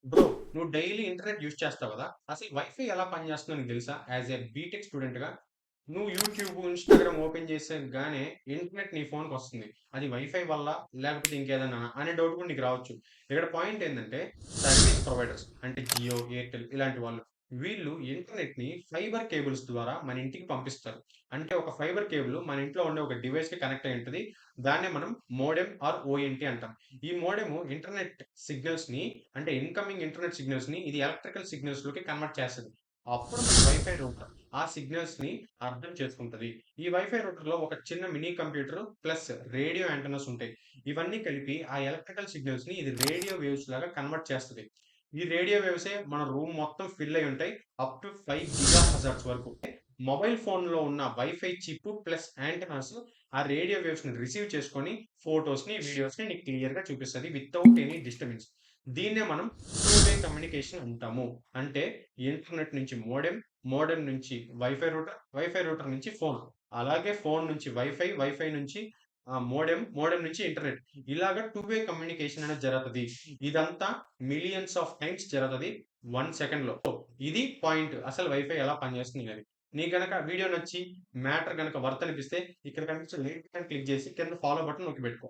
Bro, నువ్వు daily internet use చేస్తావు కదా! అసలు వైఫై ఎలా పనిచేస్తుందో నీకు తెలుసా? యాస్ ఎ బీటెక్ స్టూడెంట్‌గా నువ్వు యూట్యూబ్, ఇన్‌స్టాగ్రామ్ ఓపెన్ చేసేగానే ఇంటర్నెట్ నీ ఫోన్‌కొస్తుంది. అది వైఫై వల్ల లేకపోతే ఇంకేదన్నానా అనే డౌట్ కూడా నీకు రావచ్చు. ఇక్కడ పాయింట్ ఏందంటే సర్వీస్ ప్రొవైడర్స్ అంటే జియో, ఎయిర్‌టెల్ ఇలాంటి వాళ్ళు. వీళ్ళు ఇంటర్నెట్‌ని ఫైబర్ కేబుల్స్ ద్వారా మన ఇంటికి పంపిస్తారు. అంటే ఒక ఫైబర్ కేబుల్ మన ఇంట్లో ఉండే ఒక డివైస్‌కి కనెక్ట్ అయ్యి ఉంటది. దాన్నే మనం మోడెమ్ ఆర్ ఓఎన్టీ అంటాం. ఈ మోడెమ్ ఇంటర్నెట్ సిగ్నల్స్‌ని అంటే ఇన్‌కమింగ్ ఇంటర్నెట్ సిగ్నల్స్‌ని ఇది ఎలక్ట్రికల్ సిగ్నల్స్‌లోకి కన్వర్ట్ చేస్తది. అప్పుడు మన వైఫై రూటర్ ఆ సిగ్నల్స్‌ని అర్థం చేసుకుంటది. ఈ వైఫై రూటర్‌లో ఒక చిన్న mini computer plus radio antennas ఉంటాయి. ఇవన్నీ కలిపి ఆ ఎలక్ట్రికల్ సిగ్నల్స్‌ని ఇది రేడియో వేవ్స్ లాగా కన్వర్ట్ చేస్తది. ఈ రేడియో వేవ్సే మన రూమ్ మొత్తం ఫిల్ అయ్యి ఉంటాయి. అప్ టు 5 గిగా హెర్ట్జ్ వరకు. మొబైల్ ఫోన్‌లో ఉన్న వైఫై చిప్ ప్లస్ యాంటెన్నాస్ ఆ రేడియో వేవ్స్‌ని రిసీవ్ చేసుకొని ఫోటోస్‌ని, వీడియోస్‌ని నీకు క్లియర్‌గా చూపిస్తది వితౌట్ ఎనీ డిస్టర్బెన్స్. దీన్నే మనం టూ వే కమ్యూనికేషన్ అంటాము. అంటే ఇంటర్నెట్ నుంచి మోడెమ్, మోడెమ్ నుంచి వైఫై రూటర్, వైఫై రూటర్ నుంచి ఫోన్. అలాగే ఫోన్ నుంచి వైఫై, వైఫై నుంచి మోడెమ్, మోడెమ్ నుంచి ఇంటర్నెట్. ఇలాగ టూ వే కమ్యూనికేషన్ అనేది జరగతది. ఇదంతా మిలియన్స్ ఆఫ్ టైమ్స్ జరగతది 1 సెకండ్‌లో. ఇది పాయింట్. అసలు వైఫై ఎలా పనిచేస్తుంది అని. నీకు గనక వీడియో నచ్చి మ్యాటర్ గనక వర్త్ అనిపిస్తే ఇక్కడ కనిపించే లింక్ పైన క్లిక్ చేసి కింద ఫాలో బటన్ నొక్కి పెట్టుకో.